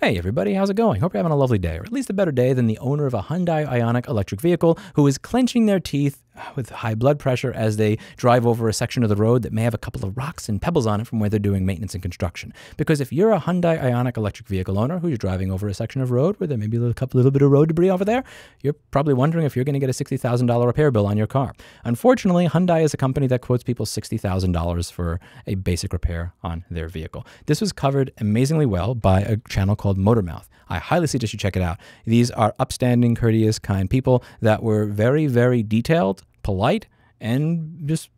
Hey everybody, how's it going? Hope you're having a lovely day, or at least a better day than the owner of a Hyundai Ioniq electric vehicle who is clenching their teeth with high blood pressure as they drive over a section of the road that may have a couple of rocks and pebbles on it from where they're doing maintenance and construction. Because if you're a Hyundai Ioniq electric vehicle owner who's driving over a section of road where there may be a little bit of road debris over there, you're probably wondering if you're going to get a $60,000 repair bill on your car. Unfortunately, Hyundai is a company that quotes people $60,000 for a basic repair on their vehicle. This was covered amazingly well by a channel called MotorMouth. I highly suggest you check it out. These are upstanding, courteous, kind people that were very, very detailed, polite, and just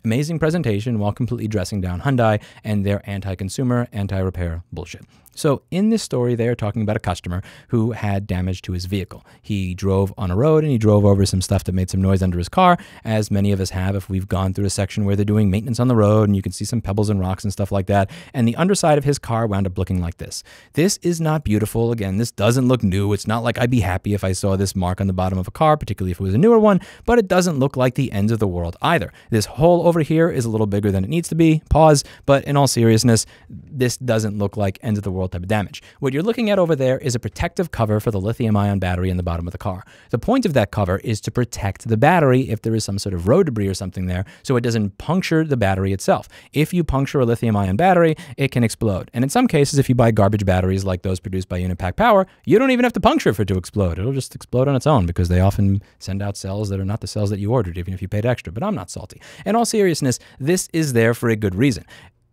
amazing presentation while completely dressing down Hyundai and their anti-consumer, anti-repair bullshit. So in this story, they are talking about a customer who had damage to his vehicle. He drove on a road and he drove over some stuff that made some noise under his car, as many of us have if we've gone through a section where they're doing maintenance on the road and you can see some pebbles and rocks and stuff like that. And the underside of his car wound up looking like this. This is not beautiful. Again, this doesn't look new. It's not like I'd be happy if I saw this mark on the bottom of a car, particularly if it was a newer one, but it doesn't look like the ends of the world either. This hole over here is a little bigger than it needs to be. Pause. But in all seriousness, this doesn't look like ends of the world type of damage. What you're looking at over there is a protective cover for the lithium-ion battery in the bottom of the car. The point of that cover is to protect the battery if there is some sort of road debris or something there, so it doesn't puncture the battery itself. If you puncture a lithium-ion battery, it can explode. And in some cases, if you buy garbage batteries like those produced by Unipack Power, you don't even have to puncture it for it to explode. It'll just explode on its own because they often send out cells that are not the cells that you ordered, even if you paid extra. But I'm not salty. In all seriousness, this is there for a good reason.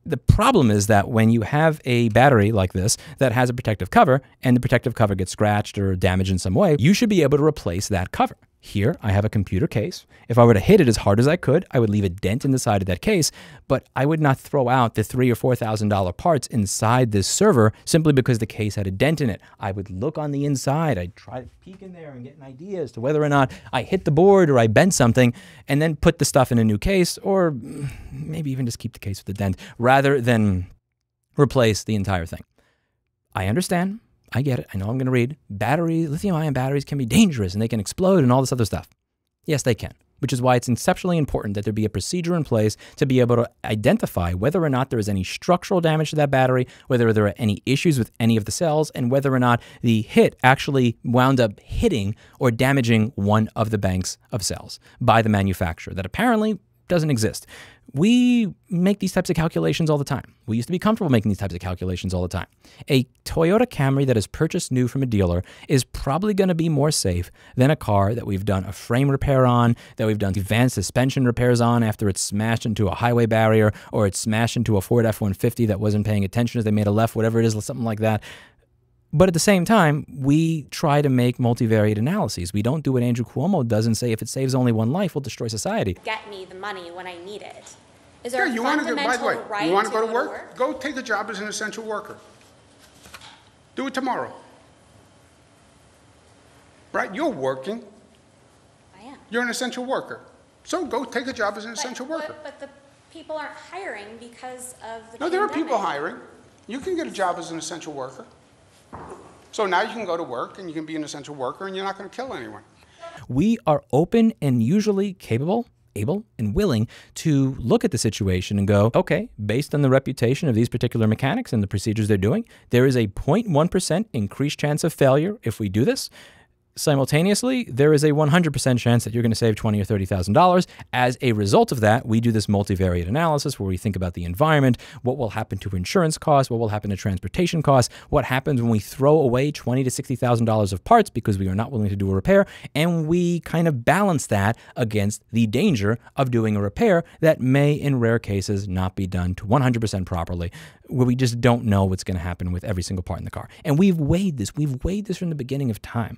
The problem is that when you have a battery like this that has a protective cover and the protective cover gets scratched or damaged in some way, you should be able to replace that cover. Here, I have a computer case. If I were to hit it as hard as I could, I would leave a dent in the side of that case, but I would not throw out the $3,000 or $4,000 parts inside this server simply because the case had a dent in it. I would look on the inside. I'd try to peek in there and get an idea as to whether or not I hit the board or I bent something, and then put the stuff in a new case, or maybe even just keep the case with the dent rather than replace the entire thing. I understand. I get it. I know I'm going to read. Lithium-ion batteries can be dangerous and they can explode and all this other stuff. Yes, they can, which is why it's exceptionally important that there be a procedure in place to be able to identify whether or not there is any structural damage to that battery, whether there are any issues with any of the cells, and whether or not the hit actually wound up hitting or damaging one of the banks of cells by the manufacturer that apparently doesn't exist. We make these types of calculations all the time. We used to be comfortable making these types of calculations all the time. A Toyota Camry that is purchased new from a dealer is probably going to be more safe than a car that we've done a frame repair on, that we've done advanced suspension repairs on after it's smashed into a highway barrier or it's smashed into a Ford F-150 that wasn't paying attention as they made a left, whatever it is, something like that. But at the same time, we try to make multivariate analyses. We don't do what Andrew Cuomo does and say, if it saves only one life, we'll destroy society. Get me the money when I need it. Is there Yeah, a fundamental right you want to go to work? Go take a job as an essential worker. Do it tomorrow. Right? You're working. I am. You're an essential worker. So go take a job as an essential worker. But the people aren't hiring because of the No, there are pandemic. people hiring. You can get a job as an essential worker. So now you can go to work and you can be an essential worker and you're not going to kill anyone. We are open and usually capable, able, and willing to look at the situation and go, okay, based on the reputation of these particular mechanics and the procedures they're doing, there is a 0.1% increased chance of failure if we do this. Simultaneously, there is a 100% chance that you're going to save $20,000 or $30,000. As a result of that, we do this multivariate analysis where we think about the environment, what will happen to insurance costs, what will happen to transportation costs, what happens when we throw away $20,000 to $60,000 of parts because we are not willing to do a repair, and we kind of balance that against the danger of doing a repair that may, in rare cases, not be done to 100% properly, where we just don't know what's going to happen with every single part in the car. And we've weighed this. We've weighed this from the beginning of time.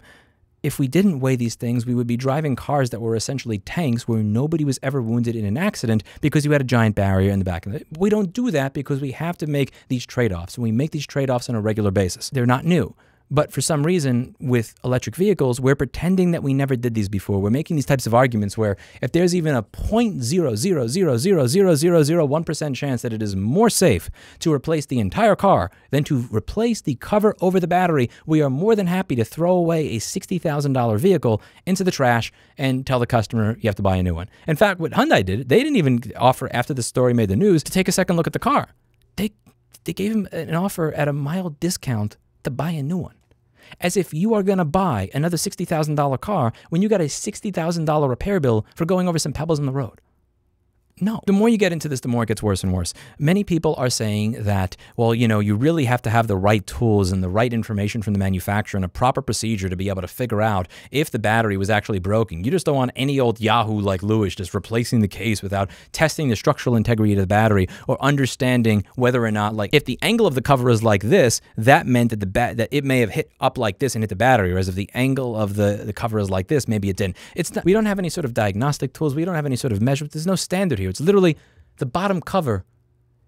If we didn't weigh these things, we would be driving cars that were essentially tanks where nobody was ever wounded in an accident because you had a giant barrier in the back of it. We don't do that because we have to make these trade-offs, and we make these trade-offs on a regular basis. They're not new. But for some reason, with electric vehicles, we're pretending that we never did these before. We're making these types of arguments where if there's even a 0.0000001% chance that it is more safe to replace the entire car than to replace the cover over the battery, we are more than happy to throw away a $60,000 vehicle into the trash and tell the customer you have to buy a new one. In fact, what Hyundai did, they didn't even offer, after the story made the news, to take a second look at the car. They gave him an offer at a mild discount to buy a new one. As if you are going to buy another $60,000 car when you got a $60,000 repair bill for going over some pebbles in the road. No. The more you get into this, the more it gets worse and worse. Many people are saying that, well, you know, you really have to have the right tools and the right information from the manufacturer and a proper procedure to be able to figure out if the battery was actually broken. You just don't want any old Yahoo like Lewis just replacing the case without testing the structural integrity of the battery or understanding whether or not, like, if the angle of the cover is like this, that meant that that it may have hit up like this and hit the battery, whereas if the angle of the cover is like this, maybe it didn't. It's not, we don't have any sort of diagnostic tools. We don't have any sort of measure. There's no standard here. It's literally the bottom cover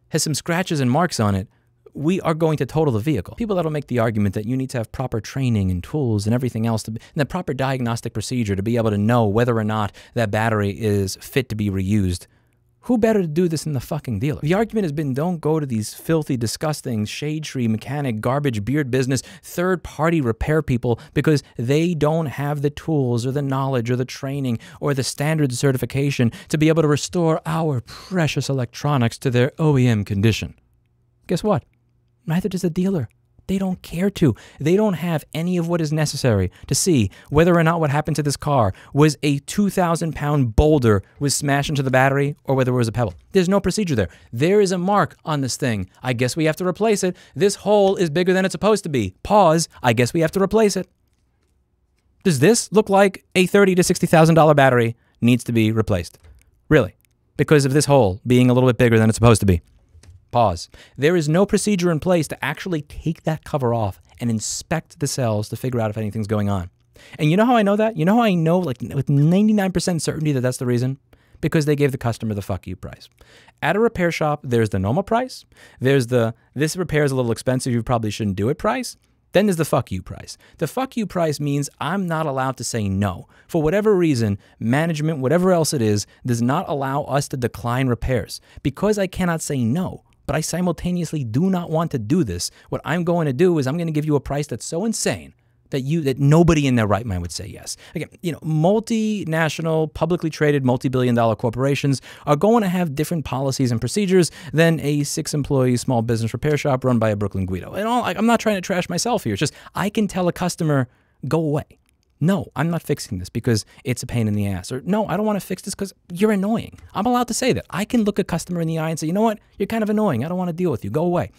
has some scratches and marks on it. We are going to total the vehicle. People that'll make the argument that you need to have proper training and tools and everything else, and the proper diagnostic procedure to be able to know whether or not that battery is fit to be reused. Who better to do this than the fucking dealer? The argument has been, don't go to these filthy, disgusting, shade tree, mechanic, garbage, beard business, third-party repair people because they don't have the tools or the knowledge or the training or the standard certification to be able to restore our precious electronics to their OEM condition. Guess what? Neither does the dealer. They don't care to. They don't have any of what is necessary to see whether or not what happened to this car was a 2,000-pound boulder was smashed into the battery or whether it was a pebble. There's no procedure there. There is a mark on this thing. I guess we have to replace it. This hole is bigger than it's supposed to be. Pause. I guess we have to replace it. Does this look like a $30,000 to $60,000 battery needs to be replaced? Really? Because of this hole being a little bit bigger than it's supposed to be. Pause. There is no procedure in place to actually take that cover off and inspect the cells to figure out if anything's going on. And you know how I know that? You know how I know, like, with 99% certainty that that's the reason? Because they gave the customer the fuck you price. At a repair shop, there's the normal price. There's the, this repair is a little expensive, you probably shouldn't do it price. Then there's the fuck you price. The fuck you price means I'm not allowed to say no. For whatever reason, management, whatever else it is, does not allow us to decline repairs. Because I cannot say no, but I simultaneously do not want to do this, what I'm going to do is I'm going to give you a price that's so insane that nobody in their right mind would say yes. Again, you know, multinational, publicly traded, multi-billion-dollar corporations are going to have different policies and procedures than a 6-employee small business repair shop run by a Brooklyn Guido. And I'm not trying to trash myself here. It's just I can tell a customer, go away. No, I'm not fixing this because it's a pain in the ass. Or no, I don't want to fix this because you're annoying. I'm allowed to say that. I can look a customer in the eye and say, you know what? You're kind of annoying. I don't want to deal with you. Go away.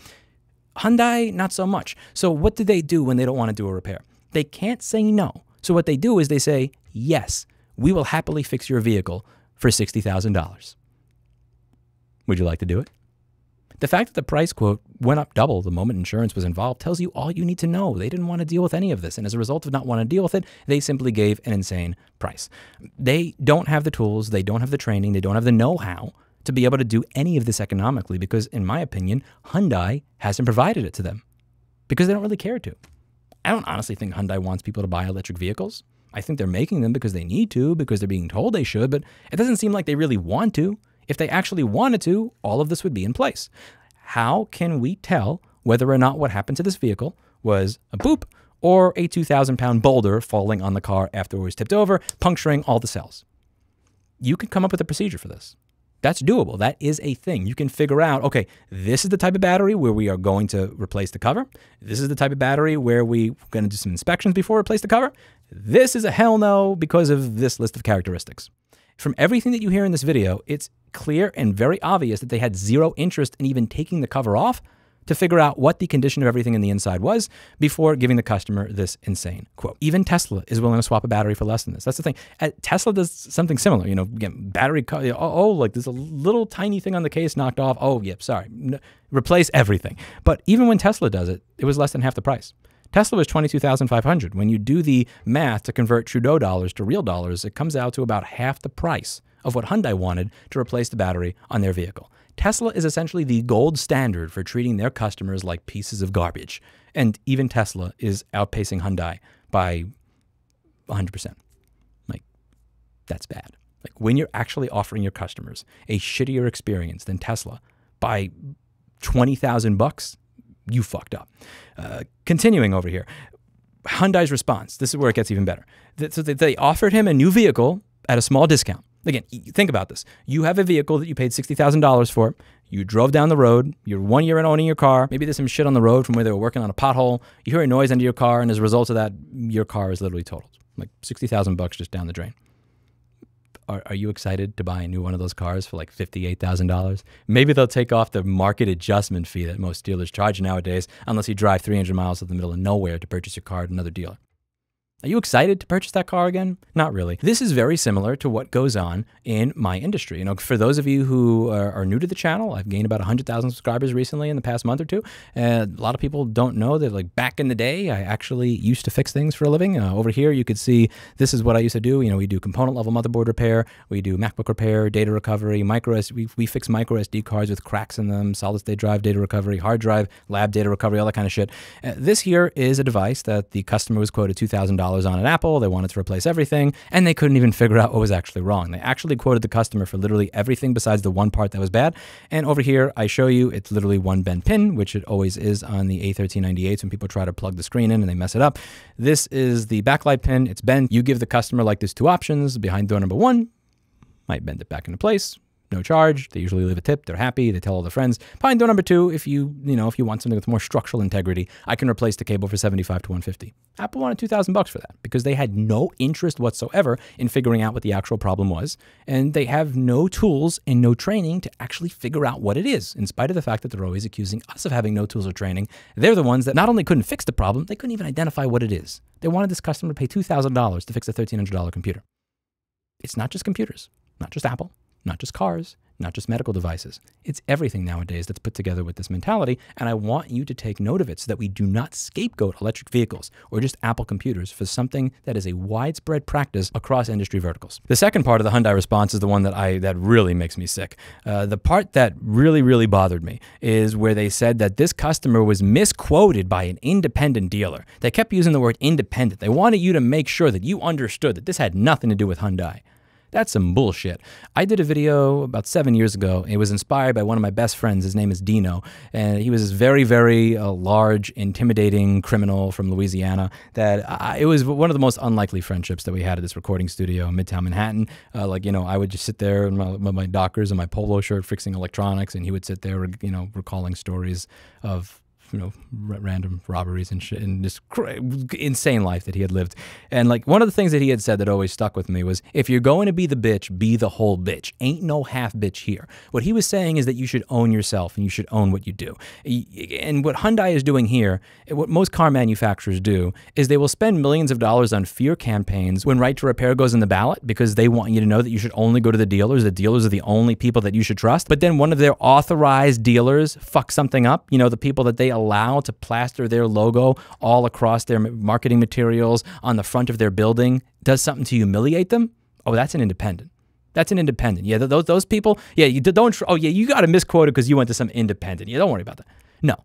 Hyundai, not so much. So what do they do when they don't want to do a repair? They can't say no. So what they do is they say, yes, we will happily fix your vehicle for $60,000. Would you like to do it? The fact that the price quote went up double the moment insurance was involved tells you all you need to know. They didn't want to deal with any of this. And as a result of not wanting to deal with it, they simply gave an insane price. They don't have the tools. They don't have the training. They don't have the know-how to be able to do any of this economically because, in my opinion, Hyundai hasn't provided it to them because they don't really care to. I don't honestly think Hyundai wants people to buy electric vehicles. I think they're making them because they need to, because they're being told they should, but it doesn't seem like they really want to. If they actually wanted to, all of this would be in place. How can we tell whether or not what happened to this vehicle was a boop or a 2,000-pound boulder falling on the car after it was tipped over, puncturing all the cells? You can come up with a procedure for this. That's doable. That is a thing. You can figure out, okay, this is the type of battery where we are going to replace the cover. This is the type of battery where we're going to do some inspections before we replace the cover. This is a hell no because of this list of characteristics. From everything that you hear in this video, it's clear and very obvious that they had zero interest in even taking the cover off to figure out what the condition of everything in the inside was before giving the customer this insane quote. Even Tesla is willing to swap a battery for less than this. That's the thing. Tesla does something similar. You know, again, battery, like there's a little tiny thing on the case knocked off. Oh, yep, sorry. Replace everything. But even when Tesla does it, it was less than half the price. Tesla was $22,500. When you do the math to convert Trudeau dollars to real dollars, it comes out to about half the price of what Hyundai wanted to replace the battery on their vehicle. Tesla is essentially the gold standard for treating their customers like pieces of garbage. And even Tesla is outpacing Hyundai by 100%. Like, that's bad. Like, when you're actually offering your customers a shittier experience than Tesla by 20,000 bucks, you fucked up. Continuing over here, Hyundai's response. This is where it gets even better. So they offered him a new vehicle at a small discount. Again, think about this. You have a vehicle that you paid $60,000 for. You drove down the road, you're 1 year in owning your car, maybe there's some shit on the road from where they were working on a pothole, you hear a noise under your car, and as a result of that, your car is literally totaled. Like $60,000 just down the drain. Are you excited to buy a new one of those cars for like $58,000? Maybe they'll take off the market adjustment fee that most dealers charge nowadays, unless you drive 300 miles to the middle of nowhere to purchase your car at another dealer. Are you excited to purchase that car again? Not really. This is very similar to what goes on in my industry. You know, for those of you who are new to the channel, I've gained about 100,000 subscribers recently in the past month or two. And a lot of people don't know that, like, back in the day, I actually used to fix things for a living. Over here, you could see this is what I used to do. You know, we do component level motherboard repair, we do MacBook repair, data recovery, we fix micro SD cards with cracks in them, solid state drive data recovery, hard drive, lab data recovery, all that kind of shit. This here is a device that the customer was quoted $2,000 on at Apple. They wanted to replace everything, and they couldn't even figure out what was actually wrong. They actually quoted the customer for literally everything besides the one part that was bad. And over here, I show you it's literally one bent pin, which it always is on the A1398s when people try to plug the screen in and they mess it up. This is the backlight pin. It's bent. You give the customer like there's two options. Behind door number one, might bend it back into place. No charge. They usually leave a tip. They're happy. They tell all their friends. Behind door number two, if you want something with more structural integrity, I can replace the cable for $75 to $150. Apple wanted $2,000 for that because they had no interest whatsoever in figuring out what the actual problem was, and they have no tools and no training to actually figure out what it is. In spite of the fact that they're always accusing us of having no tools or training, they're the ones that not only couldn't fix the problem, they couldn't even identify what it is. They wanted this customer to pay $2,000 to fix a $1,300 computer. It's not just computers, not just Apple, not just cars, not just medical devices. It's everything nowadays that's put together with this mentality, and I want you to take note of it so that we do not scapegoat electric vehicles or just Apple computers for something that is a widespread practice across industry verticals. The second part of the Hyundai response is the one that really makes me sick. The part that really bothered me is where they said that this customer was misquoted by an independent dealer. They kept using the word independent. They wanted you to make sure that you understood that this had nothing to do with Hyundai. That's some bullshit. I did a video about 7 years ago. It was inspired by one of my best friends. His name is Dino, and he was this very large, intimidating criminal from Louisiana that it was one of the most unlikely friendships that we had at this recording studio in Midtown Manhattan. I would just sit there in my Dockers and my polo shirt fixing electronics, and he would sit there, recalling stories of random robberies and shit, and just insane life that he had lived. And like one of the things that he had said that always stuck with me was, if you're going to be the bitch, be the whole bitch. Ain't no half bitch here. What he was saying is that you should own yourself and you should own what you do. And what Hyundai is doing here, what most car manufacturers do, is they will spend millions of dollars on fear campaigns when right to repair goes in the ballot, because they want you to know that you should only go to the dealers. The dealers are the only people that you should trust. But then one of their authorized dealers fucks something up. You know, the people that they allow to plaster their logo all across their marketing materials on the front of their building does something to humiliate them. Oh, that's an independent. That's an independent. Yeah, those people. Yeah, you don't. Oh, yeah, you got to misquote it because you went to some independent. Yeah, don't worry about that. No,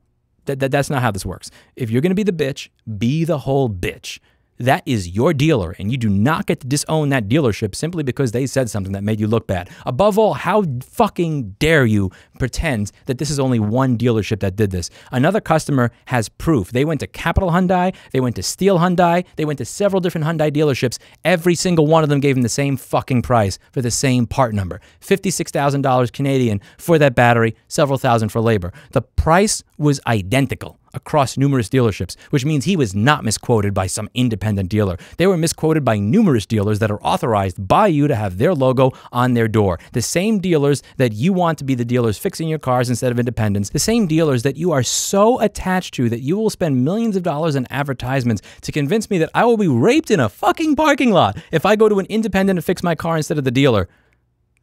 that's not how this works. If you're gonna be the bitch, be the whole bitch. That is your dealer, and you do not get to disown that dealership simply because they said something that made you look bad. Above all, how fucking dare you pretend that this is only one dealership that did this? Another customer has proof. They went to Capital Hyundai, they went to Steel Hyundai, they went to several different Hyundai dealerships. Every single one of them gave them the same fucking price for the same part number. $56,000 Canadian for that battery, several thousand for labor. The price was identical across numerous dealerships, which means he was not misquoted by some independent dealer. They were misquoted by numerous dealers that are authorized by you to have their logo on their door. The same dealers that you want to be the dealers fixing your cars instead of independents. The same dealers that you are so attached to that you will spend millions of dollars in advertisements to convince me that I will be raped in a fucking parking lot if I go to an independent to fix my car instead of the dealer.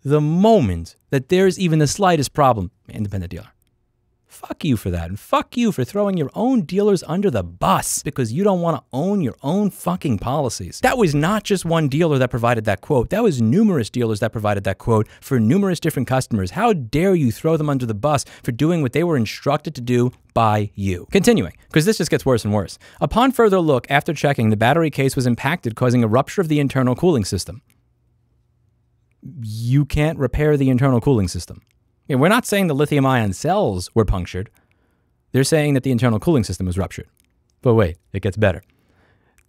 The moment that there's even the slightest problem, independent dealer. Fuck you for that, and fuck you for throwing your own dealers under the bus because you don't want to own your own fucking policies. That was not just one dealer that provided that quote. That was numerous dealers that provided that quote for numerous different customers. How dare you throw them under the bus for doing what they were instructed to do by you? Continuing, because this just gets worse and worse. Upon further look, after checking, the battery case was impacted, causing a rupture of the internal cooling system. You can't repair the internal cooling system. And we're not saying the lithium-ion cells were punctured. They're saying that the internal cooling system was ruptured. But wait, it gets better.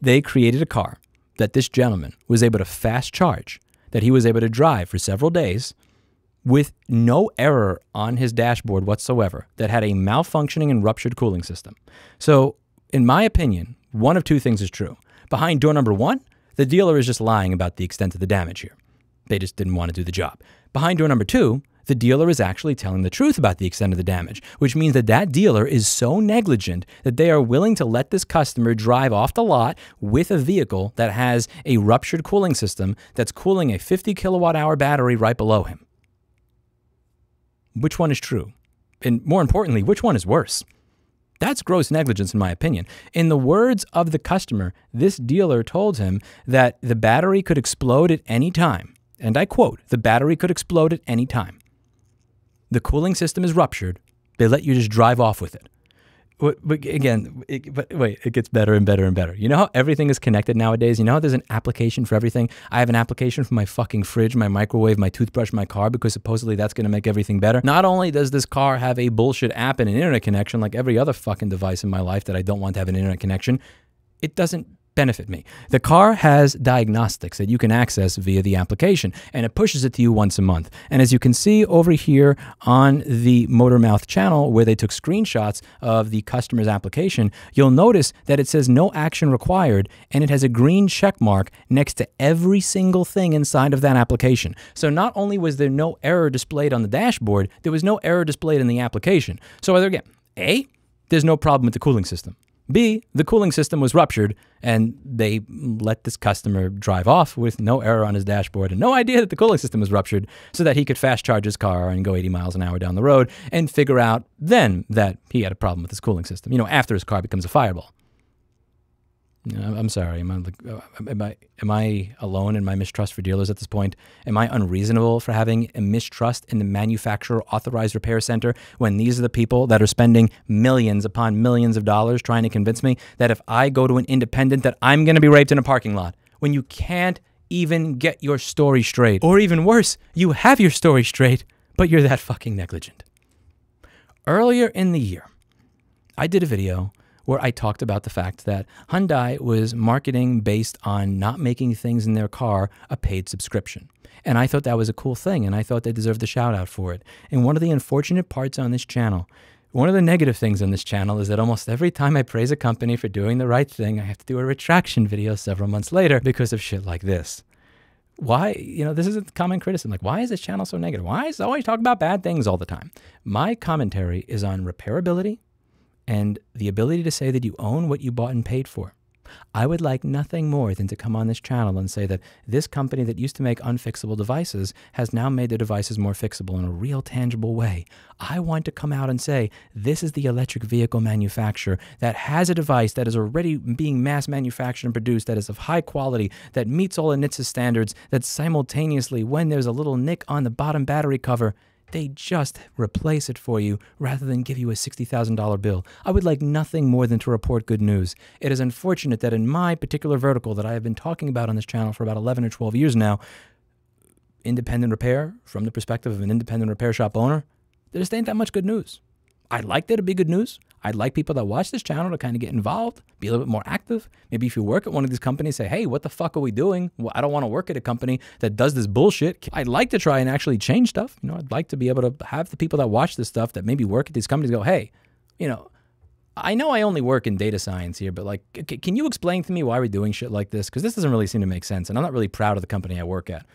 They created a car that this gentleman was able to fast charge, that he was able to drive for several days with no error on his dashboard whatsoever that had a malfunctioning and ruptured cooling system. So, in my opinion, one of two things is true. Behind door number one, the dealer is just lying about the extent of the damage here. They just didn't want to do the job. Behind door number two, the dealer is actually telling the truth about the extent of the damage, which means that that dealer is so negligent that they are willing to let this customer drive off the lot with a vehicle that has a ruptured cooling system that's cooling a 50 kilowatt hour battery right below him. Which one is true? And more importantly, which one is worse? That's gross negligence, in my opinion. In the words of the customer, this dealer told him that the battery could explode at any time. And I quote, "The battery could explode at any time. The cooling system is ruptured. They let you just drive off with it." But again, it gets better and better and better. You know how everything is connected nowadays? You know how there's an application for everything? I have an application for my fucking fridge, my microwave, my toothbrush, my car, because supposedly that's going to make everything better. Not only does this car have a bullshit app and an internet connection like every other fucking device in my life that I don't want to have an internet connection, it doesn't benefit me. The car has diagnostics that you can access via the application, and it pushes it to you once a month. And as you can see over here on the MotorMouth channel, where they took screenshots of the customer's application, you'll notice that it says no action required, and it has a green check mark next to every single thing inside of that application. So not only was there no error displayed on the dashboard, there was no error displayed in the application. So either again, A, there's no problem with the cooling system. B, the cooling system was ruptured, and they let this customer drive off with no error on his dashboard and no idea that the cooling system was ruptured, so that he could fast charge his car and go 80 miles an hour down the road and figure out then that he had a problem with his cooling system, after his car becomes a fireball. I'm sorry. Am I alone in my mistrust for dealers at this point? Am I unreasonable for having a mistrust in the manufacturer authorized repair center when these are the people that are spending millions upon millions of dollars trying to convince me that if I go to an independent that I'm going to be raped in a parking lot, when you can't even get your story straight? Or even worse, you have your story straight, but you're that fucking negligent. Earlier in the year, I did a video where I talked about the fact that Hyundai was marketing based on not making things in their car a paid subscription. And I thought that was a cool thing, and I thought they deserved a shout out for it. And one of the unfortunate parts on this channel, one of the negative things on this channel, is that almost every time I praise a company for doing the right thing, I have to do a retraction video several months later because of shit like this. Why, this is a common criticism. Like, why is this channel so negative? Why is it always talking about bad things all the time? My commentary is on repairability and the ability to say that you own what you bought and paid for. I would like nothing more than to come on this channel and say that this company that used to make unfixable devices has now made the devices more fixable in a real tangible way. I want to come out and say, this is the electric vehicle manufacturer that has a device that is already being mass manufactured and produced, that is of high quality, that meets all of NHTSA standards, that simultaneously, when there's a little nick on the bottom battery cover, they just replace it for you rather than give you a $60,000 bill. I would like nothing more than to report good news. It is unfortunate that in my particular vertical that I have been talking about on this channel for about 11 or 12 years now, independent repair, from the perspective of an independent repair shop owner, there just ain't that much good news. I'd like there to be good news. I'd like people that watch this channel to kind of get involved, be a little bit more active. Maybe if you work at one of these companies, say, hey, what the fuck are we doing? Well, I don't want to work at a company that does this bullshit. I'd like to try and actually change stuff. I'd like to be able to have the people that watch this stuff that maybe work at these companies go, hey, I know I only work in data science here, but like, can you explain to me why we're doing shit like this? Because this doesn't really seem to make sense. And I'm not really proud of the company I work at.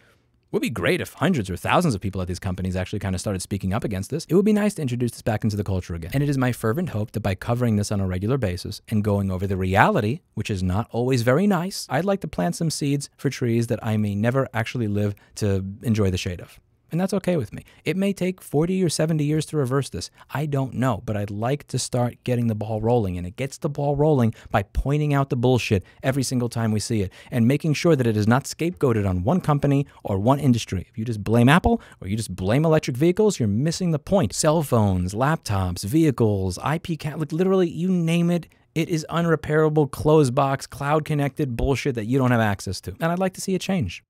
It would be great if hundreds or thousands of people at these companies actually kind of started speaking up against this. It would be nice to introduce this back into the culture again. And it is my fervent hope that by covering this on a regular basis and going over the reality, which is not always very nice, I'd like to plant some seeds for trees that I may never actually live to enjoy the shade of. And that's okay with me. It may take 40 or 70 years to reverse this. I don't know, but I'd like to start getting the ball rolling. And it gets the ball rolling by pointing out the bullshit every single time we see it and making sure that it is not scapegoated on one company or one industry. If you just blame Apple or you just blame electric vehicles, you're missing the point. Cell phones, laptops, vehicles, like literally you name it. It is unrepairable, closed box, cloud-connected bullshit that you don't have access to. And I'd like to see it change.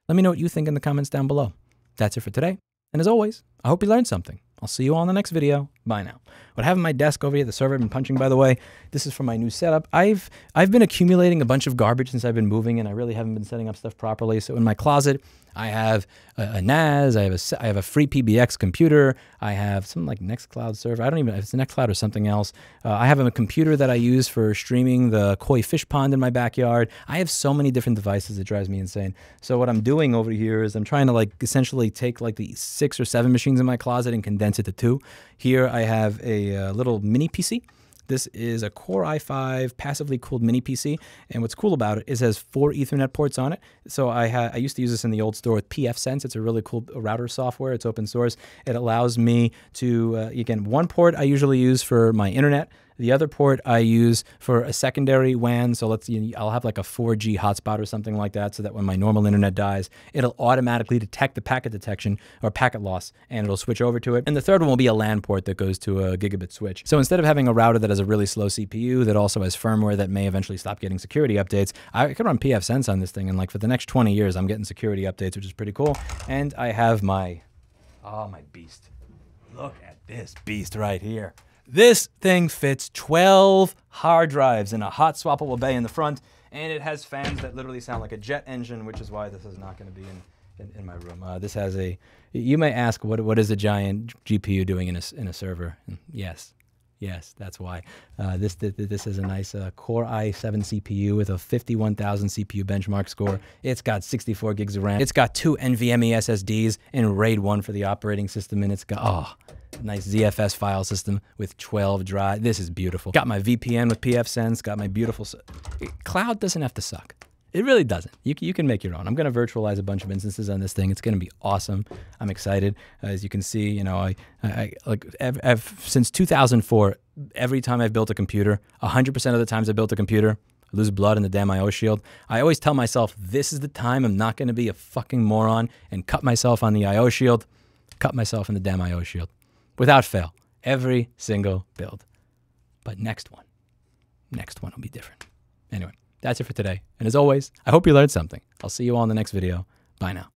Let me know what you think in the comments down below. That's it for today. And as always, I hope you learned something. I'll see you all in the next video. Bye now. What I have on my desk over here, the server I've been punching, by the way, this is for my new setup. I've been accumulating a bunch of garbage since I've been moving, and I really haven't been setting up stuff properly. So in my closet, I have a NAS, I have a free PBX computer, I have some like Nextcloud server. I don't even know if it's Nextcloud or something else. I have a computer that I use for streaming the koi fish pond in my backyard. I have so many different devices, it drives me insane. So what I'm doing over here is I'm trying to like essentially take like the 6 or 7 machines in my closet and condense it to 2. Here I have a little mini PC. This is a Core i5 passively cooled mini PC, and what's cool about it is it has 4 Ethernet ports on it. So I used to use this in the old store with pfSense. It's a really cool router software. It's open source. It allows me to, again, one port I usually use for my internet. The other port I use for a secondary WAN. So I'll have like a 4G hotspot or something like that, so that when my normal internet dies, it'll automatically detect the packet detection or packet loss, and it'll switch over to it. And the third one will be a LAN port that goes to a gigabit switch. So instead of having a router that has a really slow CPU that also has firmware that may eventually stop getting security updates, I can run pfSense on this thing, and like for the next 20 years, I'm getting security updates, which is pretty cool. And I have my beast. Look at this beast right here. This thing fits 12 hard drives in a hot swappable bay in the front, and it has fans that literally sound like a jet engine, which is why this is not going to be in my room. This has a, you may ask, what is a giant GPU doing in a server? And yes, that's why. This is a nice Core i7 CPU with a 51,000 CPU benchmark score. It's got 64 gigs of RAM. It's got 2 NVMe SSDs and RAID 1 for the operating system, and it's got, nice ZFS file system with 12 drives. This is beautiful. Got my VPN with pfSense, got my beautiful... Cloud doesn't have to suck. It really doesn't. You can make your own. I'm going to virtualize a bunch of instances on this thing. It's going to be awesome. I'm excited. As you can see, you know, since 2004, every time I've built a computer, 100% of the times I built a computer, I lose blood in the damn IO shield. I always tell myself, this is the time I'm not going to be a fucking moron and cut myself on the IO shield. Cut myself in the damn IO shield. Without fail, every single build. But next one will be different. Anyway, that's it for today. And as always, I hope you learned something. I'll see you all in the next video. Bye now.